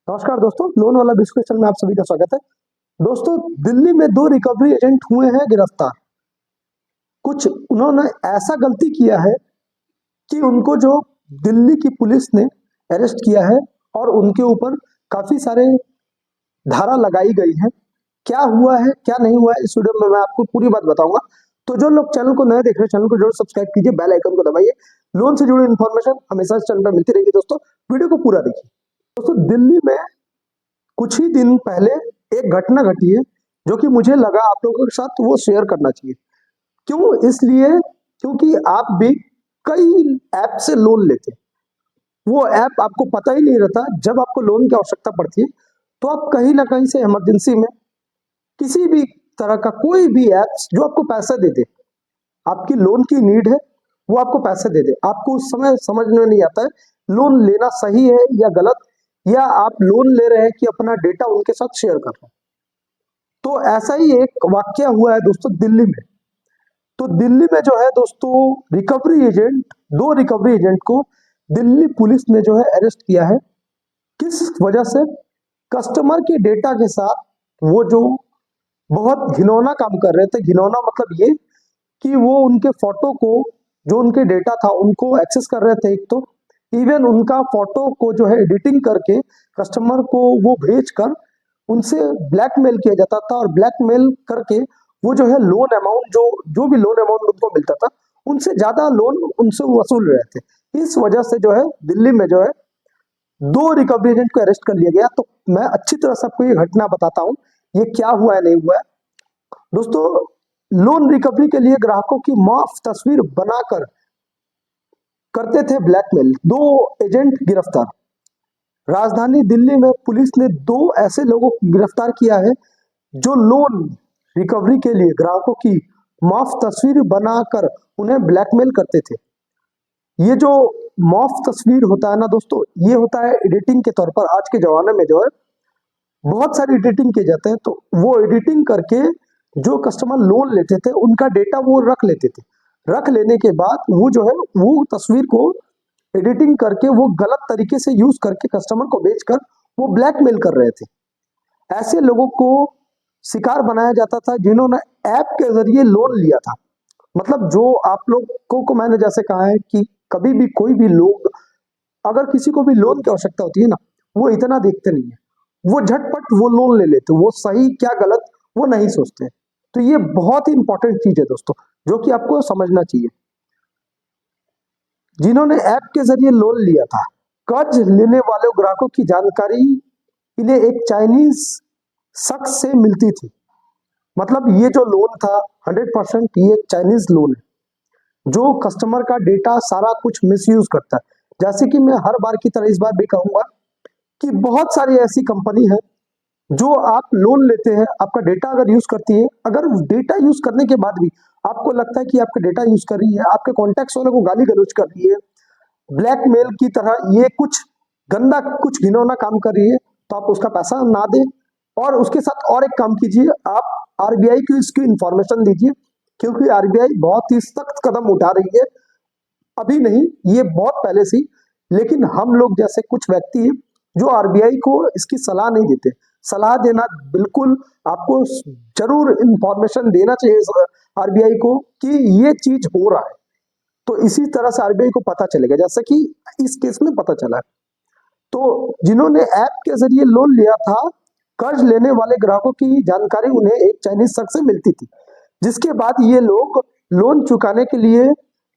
नमस्कार दोस्तों, लोन वाला डिस्कशन में आप सभी का स्वागत है। दोस्तों, दिल्ली में दो रिकवरी एजेंट हुए हैं गिरफ्तार। कुछ उन्होंने ऐसा गलती किया है कि उनको जो दिल्ली की पुलिस ने अरेस्ट किया है और उनके ऊपर काफी सारे धारा लगाई गई है। क्या हुआ है क्या नहीं हुआ है, इस वीडियो में मैं आपको पूरी बात बताऊंगा। तो जो लोग चैनल को नए देख रहे हैं, चैनल को जरूर सब्सक्राइब कीजिए, बेल आइकन को दबाइए। लोन से जुड़ी इन्फॉर्मेशन हमेशा इस चैनल पर मिलती रहेगी। दोस्तों, वीडियो को पूरा देखिए। दोस्तों, दिल्ली में कुछ ही दिन पहले एक घटना घटी है जो कि मुझे लगा आप लोगों के साथ वो शेयर करना चाहिए। क्यों? इसलिए क्योंकि आप भी कई ऐप से लोन लेते हैं। वो ऐप आपको पता ही नहीं रहता, जब आपको लोन की आवश्यकता पड़ती है तो आप कहीं ना कहीं से इमरजेंसी में किसी भी तरह का कोई भी ऐप जो आपको पैसा दे दे, आपकी लोन की नीड है, वो आपको पैसे दे दे, आपको उस समय समझ में नहीं आता है लोन लेना सही है या गलत, या आप लोन ले रहे हैं कि अपना डेटा उनके साथ शेयर कर रहे हैं। तो ऐसा ही एक वाकया हुआ है दोस्तों दिल्ली में। तो दिल्ली में जो है दोस्तों, रिकवरी एजेंट, दो रिकवरी एजेंट को दिल्ली पुलिस ने जो है अरेस्ट किया है। किस वजह से? कस्टमर के डेटा के साथ वो जो बहुत घिनौना काम कर रहे थे। घिनौना मतलब ये कि वो उनके फोटो को, जो उनके डेटा था उनको एक्सेस कर रहे थे। एक तो इवन उनका फोटो को जो है एडिटिंग करके कस्टमर को वो भेज कर उनसे ब्लैकमेल किया जाता था, और ब्लैकमेल करके वो जो है लोन अमाउंट, जो जो भी लोन अमाउंट उनको मिलता था उनसे ज्यादा लोन उनसे वसूल रहे थे। इस वजह से जो है दिल्ली में जो है दो रिकवरी एजेंट को अरेस्ट कर लिया गया। तो मैं अच्छी तरह से आपको ये घटना बताता हूँ, ये क्या हुआ है नहीं हुआ है। दोस्तों, लोन रिकवरी के लिए ग्राहकों की माफ तस्वीर बनाकर करते थे ब्लैकमेल, दो एजेंट गिरफ्तार। राजधानी दिल्ली में पुलिस ने दो ऐसे लोगों को गिरफ्तार किया है जो लोन रिकवरी के लिए ग्राहकों की माफ तस्वीर बनाकर उन्हें ब्लैकमेल करते थे। ये जो माफ तस्वीर होता है ना दोस्तों, ये होता है एडिटिंग के तौर पर। आज के जमाने में जो है बहुत सारी एडिटिंग किए जाते हैं, तो वो एडिटिंग करके जो कस्टमर लोन लेते थे उनका डेटा वो रख लेते थे। रख लेने के बाद वो जो है वो तस्वीर को एडिटिंग करके वो गलत तरीके से यूज करके कस्टमर को बेचकर वो ब्लैकमेल कर रहे थे। ऐसे लोगों को शिकार बनाया जाता था जिन्होंने ऐप के जरिए लोन लिया था। मतलब जो आप लोगों को मैंने जैसे कहा है कि कभी भी कोई भी लोग, अगर किसी को भी लोन की आवश्यकता होती है ना, वो इतना देखते नहीं है, वो झटपट वो लोन ले लेते, वो सही क्या गलत वो नहीं सोचते। तो ये बहुत ही इंपॉर्टेंट चीज है दोस्तों, जो कि आपको समझना चाहिए। जिन्होंने ऐप के जरिए लोन लिया था, कर्ज लेने वाले ग्राहकों की जानकारी इन्हें एक चाइनीज शख्स से मिलती थी। मतलब ये जो लोन था 100% ये एक चाइनीज लोन है जो कस्टमर का डेटा सारा कुछ मिसयूज करता है। जैसे कि मैं हर बार की तरह इस बार भी कहूंगा कि बहुत सारी ऐसी कंपनी है जो आप लोन लेते हैं, आपका डेटा अगर यूज करती है, अगर डेटा यूज करने के बाद भी आपको लगता है कि आपका डेटा यूज कर रही है, आपके कॉन्टेक्ट्स वालों को गाली गलौज कर रही है, ब्लैकमेल की तरह ये कुछ गंदा, कुछ घिनौना काम कर रही है, तो आप उसका पैसा ना दें। और उसके साथ और एक काम कीजिए, आप आरबीआई को इसकी इंफॉर्मेशन दीजिए, क्योंकि आरबीआई बहुत ही सख्त कदम उठा रही है। अभी नहीं, ये बहुत पहले से ही, लेकिन हम लोग जैसे कुछ व्यक्ति हैं जो आरबीआई को इसकी सलाह नहीं देते। सलाह देना बिल्कुल, आपको जरूर इंफॉर्मेशन देना चाहिए आरबीआई को कि ये चीज हो रहा है, तो इसी तरह से आरबीआई को पता चलेगा, जैसा कि इस केस में पता चला है। तो जिन्होंने ऐप के जरिए लोन लिया था, कर्ज लेने वाले ग्राहकों की जानकारी उन्हें एक चाइनीज शख्स से मिलती थी, जिसके बाद ये लोग लोन चुकाने के लिए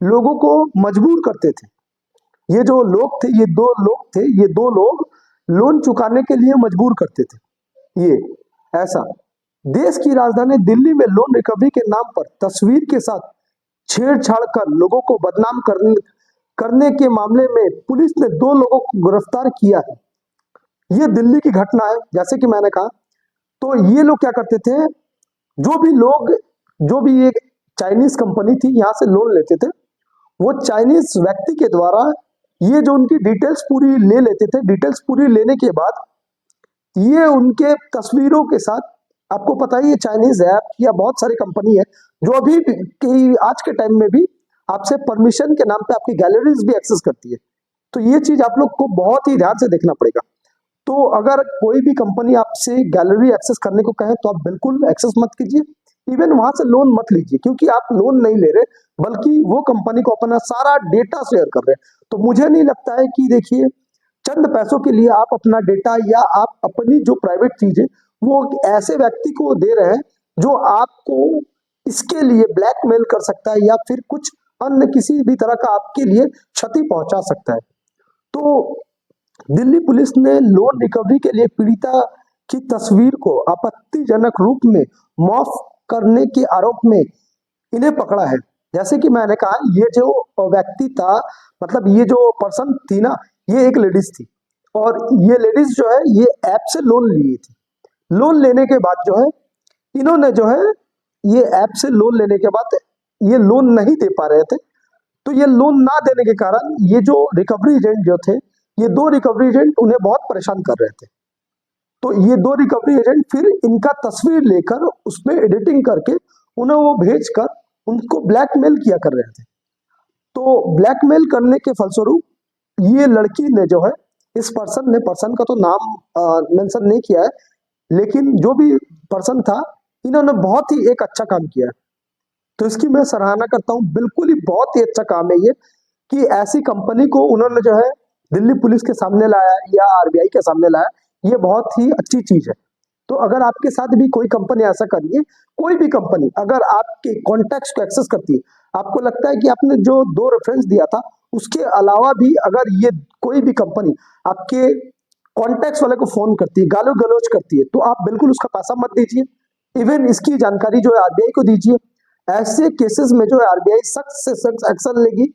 लोगों को मजबूर करते थे। ये जो लोग थे, ये दो लोग लोन चुकाने के लिए मजबूर करते थे। ये ऐसा, देश की राजधानी दिल्ली में लोन रिकवरी के नाम पर तस्वीर के साथ छेड़छाड़ कर लोगों को बदनाम करने के मामले में पुलिस ने दो लोगों को गिरफ्तार किया है। ये दिल्ली की घटना है, जैसे कि मैंने कहा। तो ये लोग क्या करते थे, जो भी लोग, जो भी एक चाइनीज कंपनी थी यहाँ से लोन लेते थे, वो चाइनीज व्यक्ति के द्वारा ये जो उनकी डिटेल्स पूरी ले लेते थे। डिटेल्स पूरी लेने के बाद ये उनके तस्वीरों के साथ, आपको पता ही है चाइनीज ऐप या बहुत सारी कंपनी है जो अभी की आज के टाइम में भी आपसे परमिशन के नाम पे आपकी गैलरीज भी एक्सेस करती है। तो ये चीज आप लोग को बहुत ही ध्यान से देखना पड़ेगा। तो अगर कोई भी कंपनी आपसे गैलरी एक्सेस करने को कहे तो आप बिल्कुल एक्सेस मत कीजिए। इवन वहां से लोन मत लीजिए, क्योंकि आप लोन नहीं ले रहे बल्कि वो कंपनी को अपना सारा डेटा शेयर कर रहे हैं। तो मुझे नहीं लगता है कि देखिए चंद पैसों के लिए आप अपना डेटा या आप अपनी जो प्राइवेट चीजें वो ऐसे व्यक्ति को दे रहे हैं जो आपको इसके लिए ब्लैकमेल कर सकता है या फिर कुछ अन्य किसी भी तरह का आपके लिए क्षति पहुंचा सकता है। तो दिल्ली पुलिस ने लोन रिकवरी के लिए पीड़िता की तस्वीर को आपत्तिजनक रूप में मॉफ करने के आरोप में इन्हें पकड़ा है। जैसे कि मैंने कहा, ये जो व्यक्ति था, मतलब ये जो पर्सन थी ना, ये एक लेडीज थी और ये लेडीज जो है ये ऐप से लोन ली थी। लोन लेने के बाद जो है इन्होंने जो है ये ऐप से लोन लेने के बाद ये लोन नहीं दे पा रहे थे। तो ये लोन ना देने के कारण ये जो रिकवरी एजेंट जो थे, ये दो रिकवरी एजेंट उन्हें बहुत परेशान कर रहे थे। तो ये दो रिकवरी एजेंट फिर इनका तस्वीर लेकर उसमें एडिटिंग करके उन्हें वो भेजकर उनको ब्लैकमेल किया कर रहे थे। तो ब्लैकमेल करने के फलस्वरूप ये लड़की ने जो है, इस पर्सन का तो नाम मेंशन नहीं किया है, लेकिन जो भी पर्सन था इन्होंने बहुत ही एक अच्छा काम किया। तो इसकी मैं सराहना करता हूँ, बिल्कुल ही बहुत ही अच्छा काम है ये कि ऐसी कंपनी को उन्होंने जो है दिल्ली पुलिस के सामने लाया या आरबीआई के सामने लाया, ये बहुत ही अच्छी चीज है। तो अगर आपके साथ भी कोई कंपनी ऐसा करिए, कोई भी कंपनी अगर आपके कॉन्टैक्ट्स को एक्सेस करती है, आपको लगता है कि आपने जो 2 रेफरेंस दिया था उसके अलावा भी अगर ये कोई भी कंपनी आपके कॉन्टैक्ट्स वाले को फोन करती है, गालो गलौज करती है, तो आप बिल्कुल उसका पैसा मत दीजिए। इवन इसकी जानकारी जो है आरबीआई को दीजिए। ऐसे केसेस में जो है आरबीआई सख्त से सख्त एक्शन लेगी।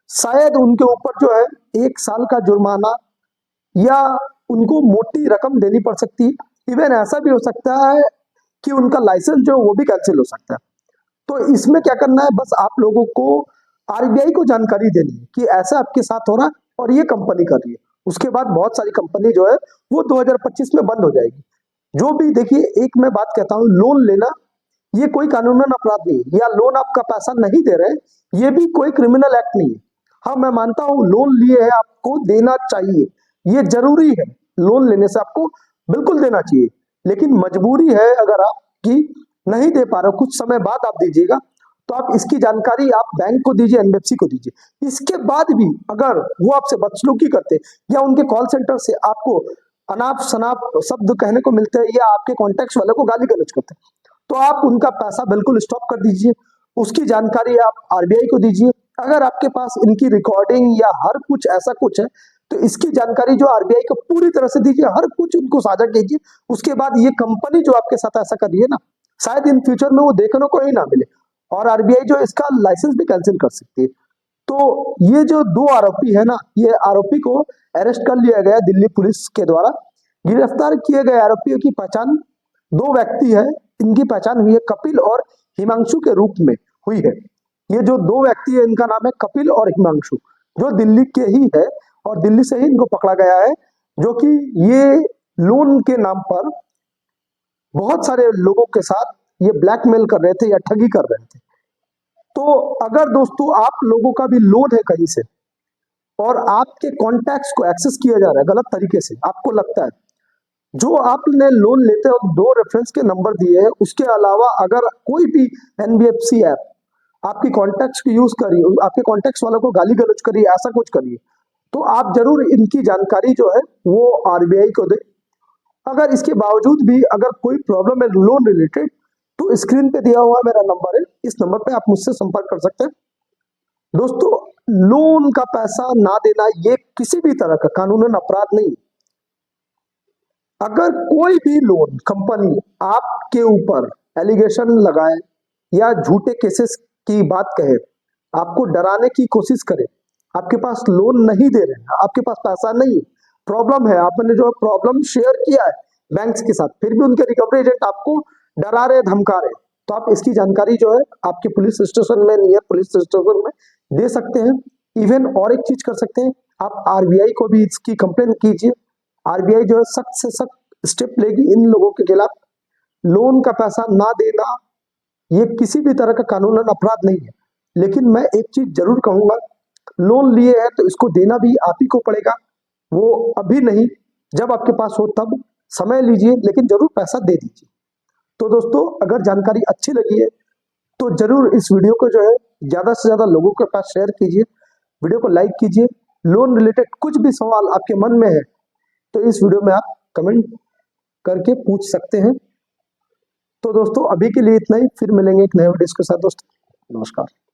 शायद उनके ऊपर जो है 1 साल का जुर्माना या उनको मोटी रकम देनी पड़ सकती है। इवन ऐसा भी हो सकता है कि उनका लाइसेंस जो है वो भी कैंसिल हो सकता है। तो इसमें क्या करना है, बस आप लोगों को आरबीआई को जानकारी देनी है कि ऐसा आपके साथ हो रहा है और ये कंपनी कर रही है। उसके बाद बहुत सारी कंपनी जो है वो 2025 में बंद हो जाएगी। जो भी देखिए, एक मैं बात कहता हूँ, लोन लेना ये कोई कानूनन अपराध नहीं है, या लोन आपका पैसा नहीं दे रहे ये भी कोई क्रिमिनल एक्ट नहीं है। हाँ, मैं मानता हूँ लोन लिए है आपको देना चाहिए, ये जरूरी है, लोन लेने से आपको बिल्कुल देना चाहिए। लेकिन मजबूरी है अगर आपकी नहीं दे पा रहे हो, कुछ समय बाद आप दीजिएगा, तो आप इसकी जानकारी आप बैंक को दीजिए, एनबीएफसी को दीजिए। इसके बाद भी अगर वो आपसे बदसलूकी करते या उनके कॉल सेंटर से आपको अनाप शनाप शब्द कहने को मिलते हैं या आपके कॉन्टैक्ट्स वाले को गाली गलौज करते हैं, तो आप उनका पैसा बिल्कुल स्टॉप कर दीजिए। उसकी जानकारी आप आरबीआई को दीजिए। अगर आपके पास इनकी रिकॉर्डिंग या हर कुछ ऐसा कुछ है, तो इसकी जानकारी जो आरबीआई को पूरी तरह से दीजिए, हर कुछ उनको साझा कीजिए। उसके बाद ये कंपनी जो आपके साथ ऐसा कर रही है ना, शायद इन फ्यूचर में वो देखने को ही ना मिले और आरबीआई जो इसका लाइसेंस भी कैंसिल कर सकती है। तो ये जो 2 आरोपी है ना, ये आरोपी को अरेस्ट कर लिया गया दिल्ली पुलिस के द्वारा। गिरफ्तार किए गए आरोपियों की पहचान 2 व्यक्ति है, इनकी पहचान हुई है कपिल और हिमांशु के रूप में हुई है। ये जो 2 व्यक्ति है इनका नाम है कपिल और हिमांशु, जो दिल्ली के ही है और दिल्ली से ही इनको पकड़ा गया है, जो कि ये लोन के नाम पर बहुत सारे लोगों के साथ ये ब्लैकमेल कर रहे थे या ठगी कर रहे थे। तो अगर दोस्तों आप लोगों का भी लोन है कहीं से और आपके कॉन्टैक्ट्स को एक्सेस किया जा रहा है गलत तरीके से, आपको लगता है जो आपने लोन लेते हो 2 रेफरेंस के नंबर दिए हैं, उसके अलावा अगर कोई भी एनबीएफसी ऐप आपकी कॉन्टैक्ट्स को यूज करिए, आपके कॉन्टैक्ट्स वालों को गाली गलौज करिए, ऐसा कुछ करिए, तो आप जरूर इनकी जानकारी जो है वो आरबीआई को दें। अगर इसके बावजूद भी अगर कोई प्रॉब्लम है लोन रिलेटेड, तो स्क्रीन पे दिया हुआ मेरा नंबर है, इस नंबर पे आप मुझसे संपर्क कर सकते हैं। दोस्तों, लोन का पैसा ना देना ये किसी भी तरह का कानूनन अपराध नहीं। अगर कोई भी लोन कंपनी आपके ऊपर एलिगेशन लगाए या झूठे केसेस की बात कहे, आपको डराने की कोशिश करे, आपके पास लोन नहीं दे रहे हैं, आपके पास पैसा नहीं, प्रॉब्लम है, आपने जो प्रॉब्लम शेयर किया है बैंक्स के साथ, फिर भी उनके रिकवरी एजेंट आपको डरा रहे धमका रहे, तो आप इसकी जानकारी जो है आपके पुलिस स्टेशन में, नियर पुलिस स्टेशन में दे सकते हैं। इवन और एक चीज कर सकते हैं, आप आरबीआई को भी इसकी कंप्लेन कीजिए। आरबीआई जो है सख्त से सख्त स्टेप लेगी इन लोगों के खिलाफ। लोन का पैसा ना देना ये किसी भी तरह का कानूनन अपराध नहीं है, लेकिन मैं एक चीज जरूर कहूंगा, लोन लिए है तो इसको देना भी आप ही को पड़ेगा, वो अभी नहीं, जब आपके पास हो तब समय लीजिए, लेकिन जरूर पैसा दे दीजिए। तो दोस्तों, अगर जानकारी अच्छी लगी है तो जरूर इस वीडियो को जो है ज्यादा से ज्यादा लोगों के पास शेयर कीजिए, वीडियो को लाइक कीजिए। लोन रिलेटेड कुछ भी सवाल आपके मन में है तो इस वीडियो में आप कमेंट करके पूछ सकते हैं। तो दोस्तों, अभी के लिए इतना ही, फिर मिलेंगे एक नए वीडियो के साथ। दोस्तों नमस्कार।